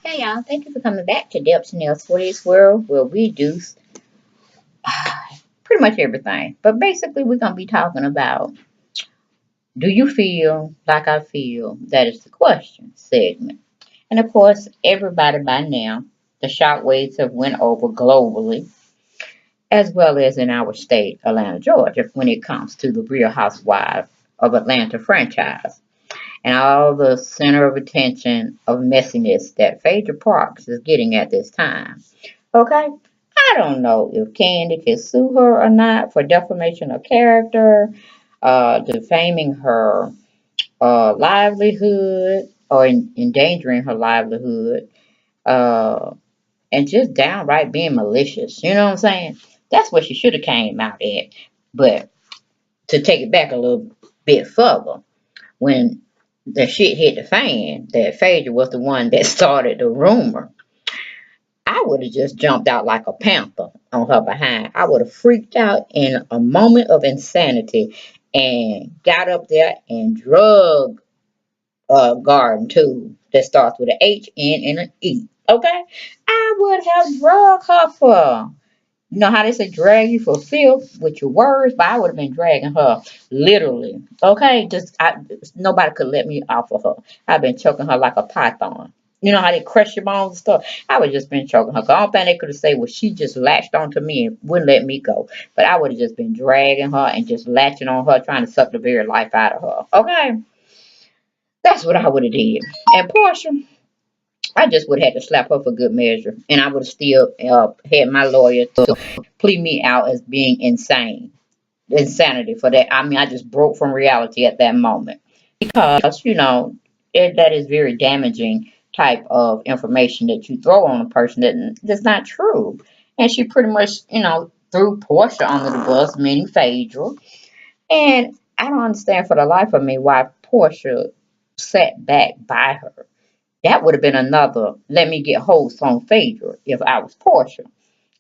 Hey y'all, thank you for coming back to Depths and Elsewhere's World where we do pretty much everything. But basically we're gonna be talking about do you feel like I feel? That is the question segment. And of course everybody by now, the shockwaves have went over globally as well as in our state, Atlanta, Georgia, when it comes to the Real Housewives of Atlanta franchise. And all the center of attention of messiness that Phaedra Parks is getting at this time. Okay? I don't know if Kandi can sue her or not for defamation of character, defaming her livelihood, or endangering her livelihood, uh, and just downright being malicious. You know what I'm saying? That's what she should have came out at. But to take it back a little bit further, when the shit hit the fan that Phaedra was the one that started the rumor, I would have just jumped out like a panther on her behind. I would have freaked out in a moment of insanity and got up there and drug a garden too that starts with an H, N, and an E. Okay? I would have drug her for, you know how they say drag you for filth with your words, but I would have been dragging her literally. Okay, nobody could let me off of her. I've been choking her like a python. You know how they crush your bones and stuff. I would have just been choking her. The only thing they could have said was she just latched onto me and wouldn't let me go. But I would have just been dragging her and just latching on her, trying to suck the very life out of her. Okay, that's what I would have did. And Porsha, I just would have had to slap her for good measure, and I would have still had my lawyer to plead me out as being insanity for that. I mean, I just broke from reality at that moment because that is very damaging type of information that you throw on a person that's not true. And she pretty much threw Porsha under the bus, meaning Phaedra, and I don't understand for the life of me why Porsha sat back by her. That would have been another let me get host on Phaedra if I was Porsha.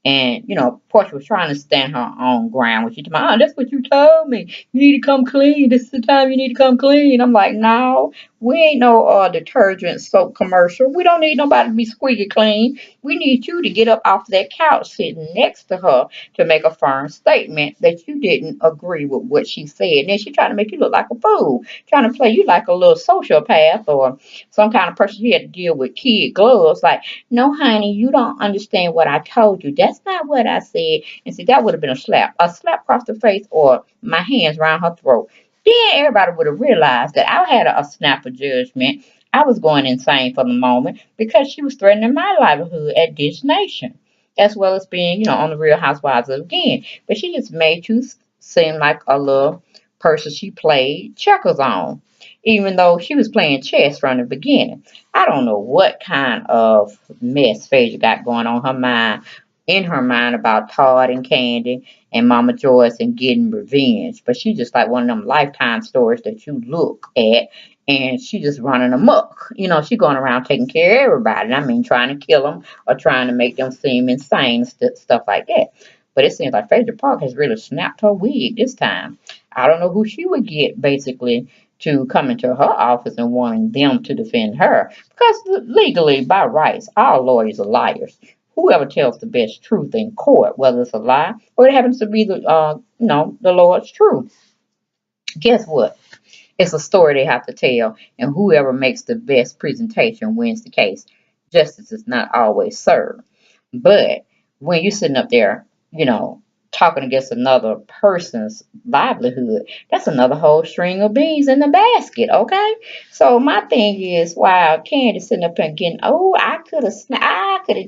And, Portia was trying to stand her own ground. When she told me, oh, that's what you told me. You need to come clean. This is the time you need to come clean. I'm like, no, we ain't no detergent soap commercial. We don't need nobody to be squeaky clean. We need you to get up off that couch sitting next to her to make a firm statement that you didn't agree with what she said. And then she tried to make you look like a fool, trying to play you like a little sociopath or some kind of person who had to deal with kid gloves. Like, no, honey, you don't understand what I told you. That's not what I said. And see, that would have been a slap across the face or my hands around her throat. Then everybody would have realized that I had a snap of judgment. I was going insane for the moment because she was threatening my livelihood at this nation, as well as being, on the Real Housewives again. But she just made you seem like a little person she played checkers on, even though she was playing chess from the beginning. I don't know what kind of mess Phaedra got going on her mind, in her mind about Todd and Kandi and Mama Joyce and getting revenge. But she just like one of them lifetime stories that you look at and she just running amok. She going around taking care of everybody. I mean, trying to kill them or trying to make them seem insane, stuff like that. But it seems like Phaedra Park has really snapped her wig this time. I don't know who she would get basically to come into her office and wanting them to defend her. Because legally, by rights, all lawyers are liars. Whoever tells the best truth in court, whether it's a lie or it happens to be the Lord's truth. Guess what? It's a story they have to tell, and whoever makes the best presentation wins the case. Justice is not always served. But when you're sitting up there, talking against another person's livelihood, that's another whole string of beans in the basket, okay? So my thing is, while Kandi sitting up there getting, oh, I could have,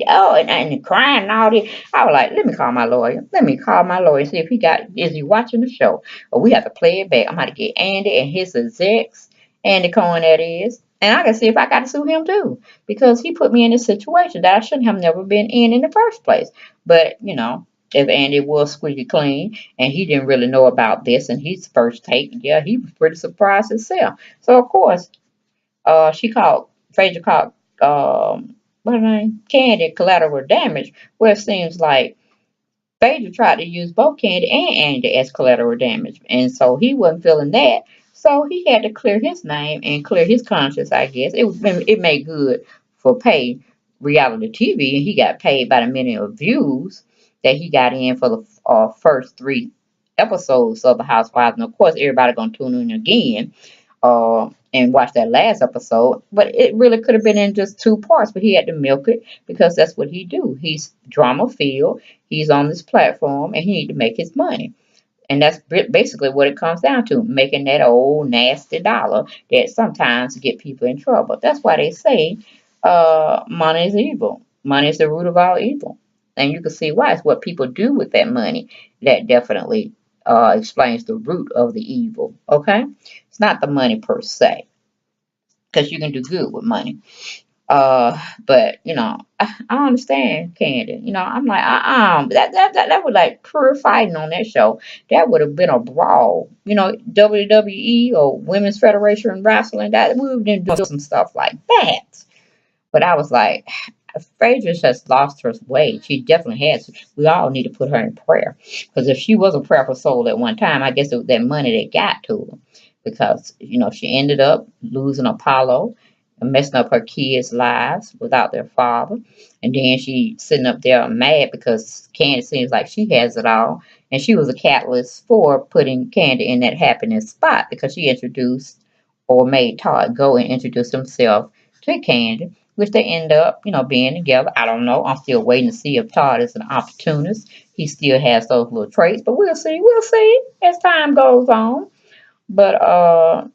oh, and crying and all this, I was like, let me call my lawyer. Let me call my lawyer and see if is he watching the show? Or we have to play it back. I'm going to get Andy and his execs, Andy Cohen that is, and I can see if I got to sue him too, because he put me in a situation that I shouldn't have never been in the first place. But, if Andy was squeaky clean and he didn't really know about this and his first take, yeah, he was pretty surprised himself. So of course, Phaedra called, what her name? Kandi collateral damage, where it seems like Phaedra tried to use both Kandi and Andy as collateral damage. And so he wasn't feeling that. So he had to clear his name and clear his conscience, I guess. It made good for pay reality TV, and he got paid by the many of views that he got in for the first 3 episodes of the Housewives. And of course, everybody gonna tune in again and watch that last episode. But it really could have been in just 2 parts, but he had to milk it because that's what he do. He's drama filled. He's on this platform, and he need to make his money. And that's basically what it comes down to, making that old nasty dollar that sometimes get people in trouble. That's why they say money is evil. Money is the root of all evil. And you can see why. It's what people do with that money that definitely explains the root of the evil. Okay? It's not the money per se, because you can do good with money. But I understand Kandi. I'm like, that was like pure fighting on that show. That would have been a brawl. WWE or Women's Federation Wrestling. That we would have do some stuff like that. But I was like, Phaedra has lost her way. She definitely has. We all need to put her in prayer. Because if she was a prayerful soul at one time, I guess it was that money that got to her. Because, she ended up losing Apollo and messing up her kids' lives without their father. And then she sitting up there mad because Kandi seems like she has it all. And she was a catalyst for putting Kandi in that happiness spot because she introduced or made Todd go and introduce himself to Kandi, which they end up, being together. I don't know. I'm still waiting to see if Todd is an opportunist. He still has those little traits, but we'll see. We'll see as time goes on. But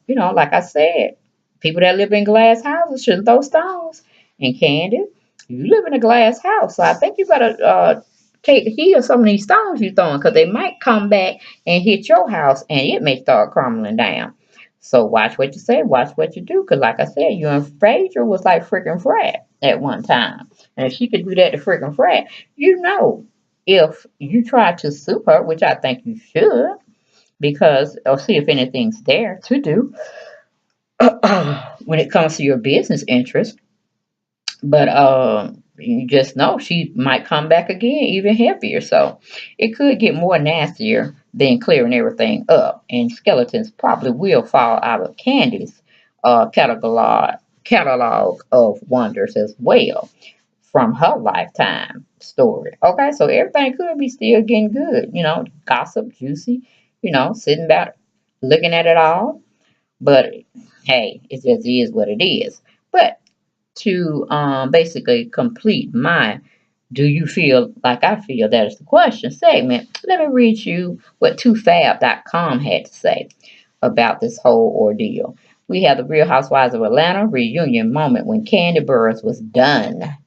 like I said, people that live in glass houses shouldn't throw stones. And Kandi, you live in a glass house, so I think you better take heed of some of these stones you're throwing, because they might come back and hit your house, and it may start crumbling down. So watch what you say, watch what you do, because like I said, you and Phaedra was like freaking frat at one time. And if she could do that to freaking frat, if you try to sue her, which I think you should, because or see if anything's there to do when it comes to your business interest. But you just know she might come back again even heavier. So it could get more nastier than clearing everything up. And skeletons probably will fall out of Kandi's catalog of wonders as well from her lifetime story. Okay, so everything could be still getting good, gossip, juicy, sitting back looking at it all. But hey, it just is what it is. But to basically complete my do you feel like I feel, that is the question segment, let me read you what 2fab.com had to say about this whole ordeal. We have the Real Housewives of Atlanta reunion moment when Kandi Burruss was done.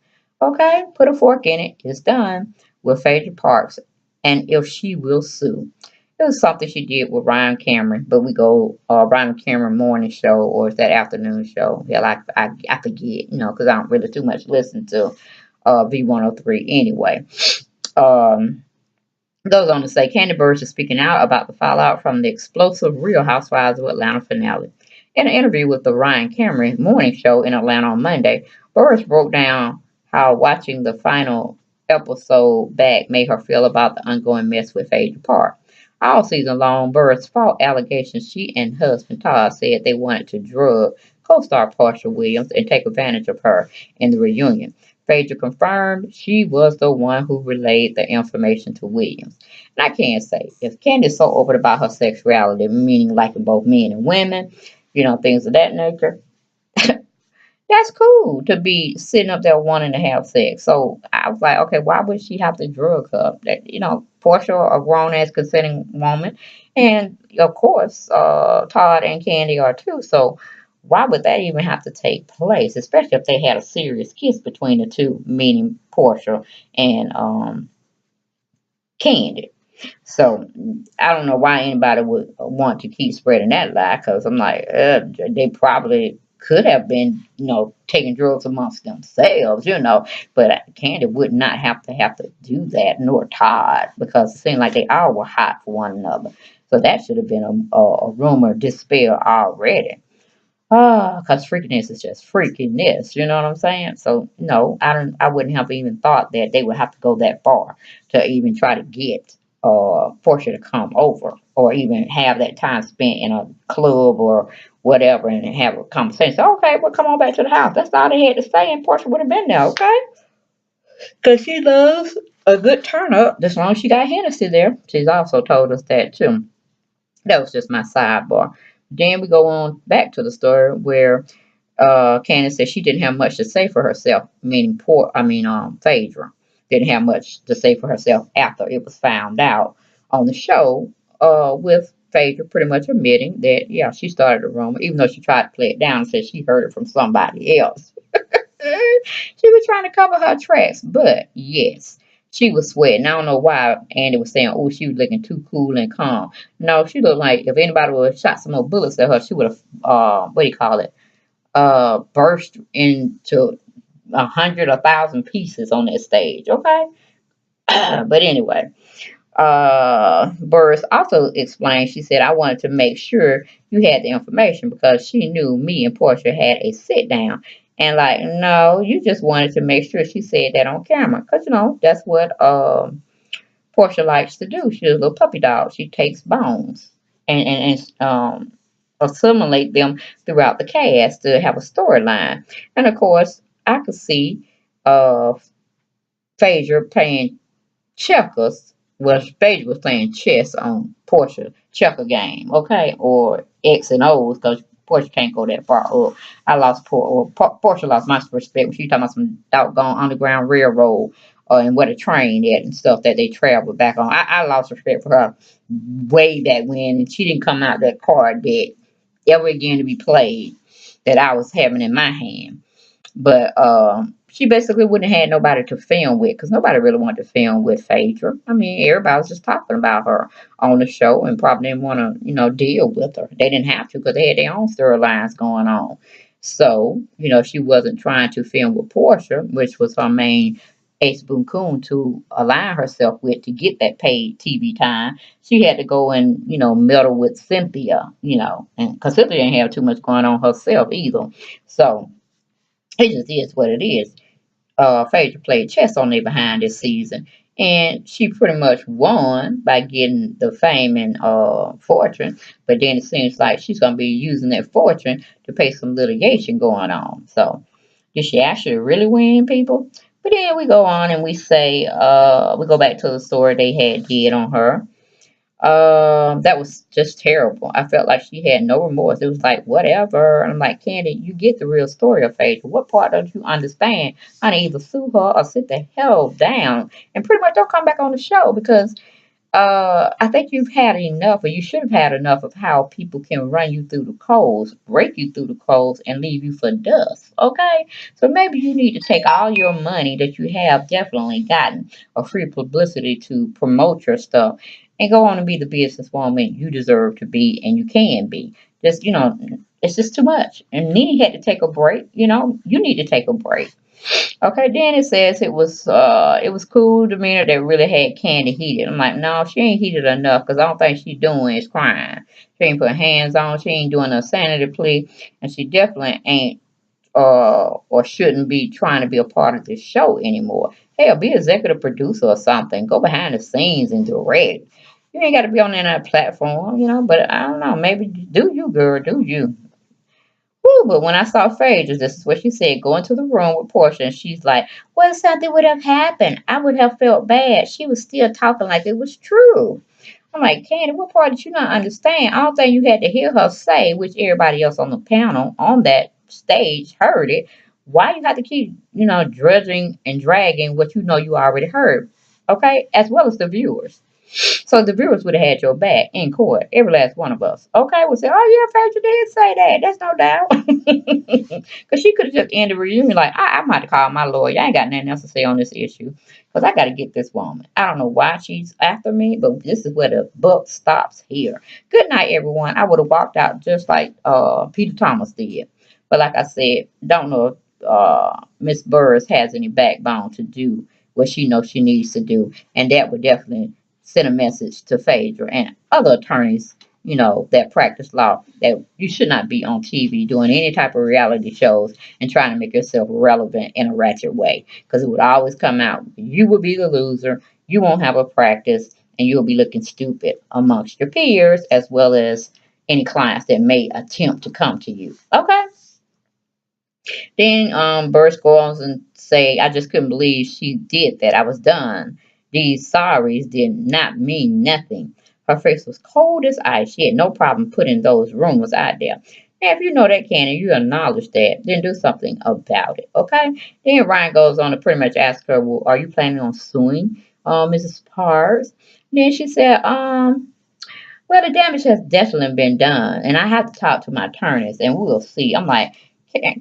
Okay, put a fork in it. It's done with Phaedra Parks, and if she will sue. It was something she did with Ryan Cameron, but we go Ryan Cameron morning show, or is that afternoon show? Yeah, I forget, because I don't really too much listen to V103 anyway. Um, Goes on to say, Kandi Burruss is speaking out about the fallout from the explosive Real Housewives of Atlanta finale. In an interview with the Ryan Cameron morning show in Atlanta on Monday, Burruss broke down how watching the final episode back made her feel about the ongoing mess with Phaedra Park. All season long, Burruss fought allegations she and husband Todd said they wanted to drug co-star Porsha Williams and take advantage of her in the reunion. Phaedra confirmed she was the one who relayed the information to Williams. And I can't say, if Kandi's so open about her sexuality, meaning liking both men and women, things of that nature, that's cool to be sitting up there wanting to have sex. So I was like, okay, why would she have to drug her? That Porsha, a grown ass consenting woman, and of course, Todd and Kandi are too. So why would that even have to take place? Especially if they had a serious kiss between the two, meaning Porsha and Kandi. So I don't know why anybody would want to keep spreading that lie, because I'm like, they probably could have been, taking drugs amongst themselves, but Kandi would not have to do that, nor Todd, because it seemed like they all were hot for one another. So that should have been a rumor dispelled already. Cause freakiness is just freakiness, you know what I'm saying? So no, I wouldn't have even thought that they would have to go that far to even try to get Porsha to come over, or even have that time spent in a club or whatever and have a conversation. So, okay, well, come on back to the house. That's all they had to say, and Porsha would have been there, okay? Because she loves a good turn up as long as she got Hennessy there. She's also told us that too. That was just my sidebar. Then we go on back to the story where Candace said she didn't have much to say for herself, meaning Phaedra didn't have much to say for herself after it was found out on the show, with Phaedra pretty much admitting that, yeah, she started the rumor, even though she tried to play it down and said she heard it from somebody else. She was trying to cover her tracks, but yes, she was sweating. I don't know why Andy was saying, oh, she was looking too cool and calm. No, she looked like if anybody would have shot some more bullets at her, she would have, what do you call it? Burst into 100, 1,000 pieces on that stage. Okay. But anyway, Burris also explained, she said, I wanted to make sure you had the information because she knew me and Porsha had a sit down. And like, no, you just wanted to make sure she said that on camera. Because, that's what Porsha likes to do. She's a little puppy dog. She takes bones and assimilate them throughout the cast to have a storyline. And of course, I could see uh, Phaedra playing checkers. Well, Phaedra was playing chess on Porsche checker game, okay, or X and O's because Porsche can't go that far up. I lost Porsche lost my respect when she talking about some doggone underground railroad, and where the train at and stuff that they travel back on. I lost respect for her way back when, and she didn't come out that card deck ever again to be played that I was having in my hand. But she basically wouldn't have had nobody to film with because nobody really wanted to film with Phaedra. I mean, everybody was just talking about her on the show and probably didn't want to, deal with her. They didn't have to because they had their own storylines going on. So, she wasn't trying to film with Porsha, which was her main ace boon coon to align herself with to get that paid TV time. She had to go and, meddle with Cynthia, and because Cynthia didn't have too much going on herself either. So, it just is what it is. Phaedra played chess on their behind this season, and she pretty much won by getting the fame and fortune. But then it seems like she's gonna be using that fortune to pay some litigation going on. So did she actually really win, people? But then we go on and we say we go back to the story they had did on her. That was just terrible. I felt like she had no remorse. It was like, whatever. I'm like, Kandi, you get the real story of Phaedra. What part don't you understand? I need either sue her or sit the hell down and pretty much don't come back on the show because I think you've had enough, or you should have had enough of how people can run you through the coals, break you through the coals, and leave you for dust. Okay? So maybe you need to take all your money that you have definitely gotten a free publicity to promote your stuff and go on and be the businesswoman you deserve to be and you can be. Just, it's just too much. And Nene had to take a break, you need to take a break. Okay, then it says it was cool demeanor that really had Kandi heated. I'm like, no, she ain't heated enough because I don't think she's doing is crying. She ain't put hands on. She ain't doing a sanity plea, and she definitely ain't or shouldn't be trying to be a part of this show anymore. Hell, be executive producer or something. Go behind the scenes and direct. You ain't got to be on that platform, But I don't know. Maybe do you, girl? Do you? Whew, but when I saw Phaedra, this is what she said, go into the room with Porsha, and she's like, well, something would have happened. I would have felt bad. She was still talking like it was true. I'm like, Kandi, what part did you not understand? I don't think you had to hear her say, which everybody else on the panel on that stage heard it. Why you have to keep, drudging and dragging what you know you already heard? Okay, as well as the viewers. So the viewers would have had your back in court, every last one of us. Okay, we'll say, oh yeah, Phaedra did say that. That's no doubt. Because she could have just ended the reunion like, I'm about to call my lawyer. I ain't got nothing else to say on this issue. Because I got to get this woman. I don't know why she's after me, but this is where the book stops here. Good night, everyone. I would have walked out just like Peter Thomas did. But like I said, don't know if Miss Burrs has any backbone to do what she knows she needs to do. And that would definitely send a message to Phaedra and other attorneys, that practice law that you should not be on TV doing any type of reality shows and trying to make yourself relevant in a ratchet way. Because it would always come out, you will be the loser, you won't have a practice, and you'll be looking stupid amongst your peers as well as any clients that may attempt to come to you. Okay? Then Burst goes and say, I just couldn't believe she did that. I was done. These sorries did not mean nothing. Her face was cold as ice. She had no problem putting those rumors out there. Now, if you know that, Candy, you acknowledge that, then do something about it, okay? Then Ryan goes on to pretty much ask her, well, are you planning on suing Mrs. Parks? Then she said, well, the damage has definitely been done, and I have to talk to my attorneys, and we'll see. I'm like,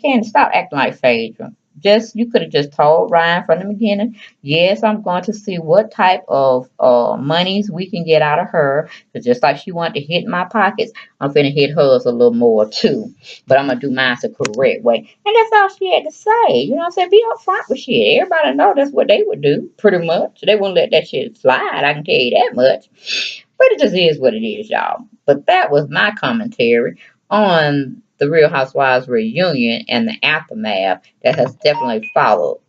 Candy, stop acting like Phaedra. Just you could have just told Ryan from the beginning. Yes, I'm going to see what type of monies we can get out of her. Cause just like she wanted to hit my pockets, I'm finna hit hers a little more too. But I'm gonna do mine the correct way, and that's all she had to say. You know what I'm saying? Be upfront with shit. Everybody know that's what they would do, pretty much. They wouldn't let that shit slide. I can tell you that much. But it just is what it is, y'all. But that was my commentary on the Real Housewives reunion and the aftermath that has definitely followed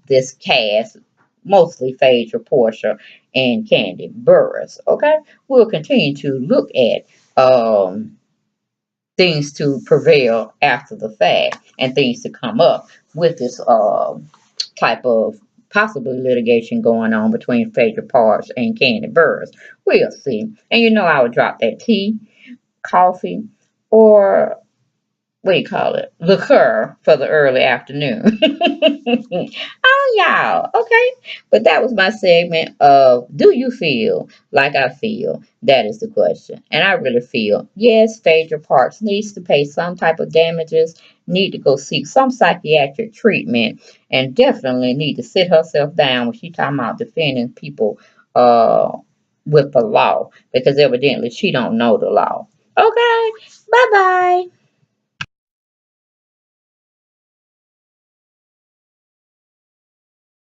this cast, mostly Phaedra, Porsha, and Kandi Burruss. Okay, we'll continue to look at things to prevail after the fact and things to come up with this type of possibly litigation going on between Phaedra Parks and Kandi Burruss. We'll see. And you know I would drop that tea, coffee, or what do you call it? Liqueur for the early afternoon. Oh, y'all. Okay. But that was my segment of do you feel like I feel? That is the question. And I really feel, yes, Phaedra Parks needs to pay some type of damages, need to go seek some psychiatric treatment, and definitely need to sit herself down when she talking about defending people uh, with the law because evidently she don't know the law. Okay. Bye-bye.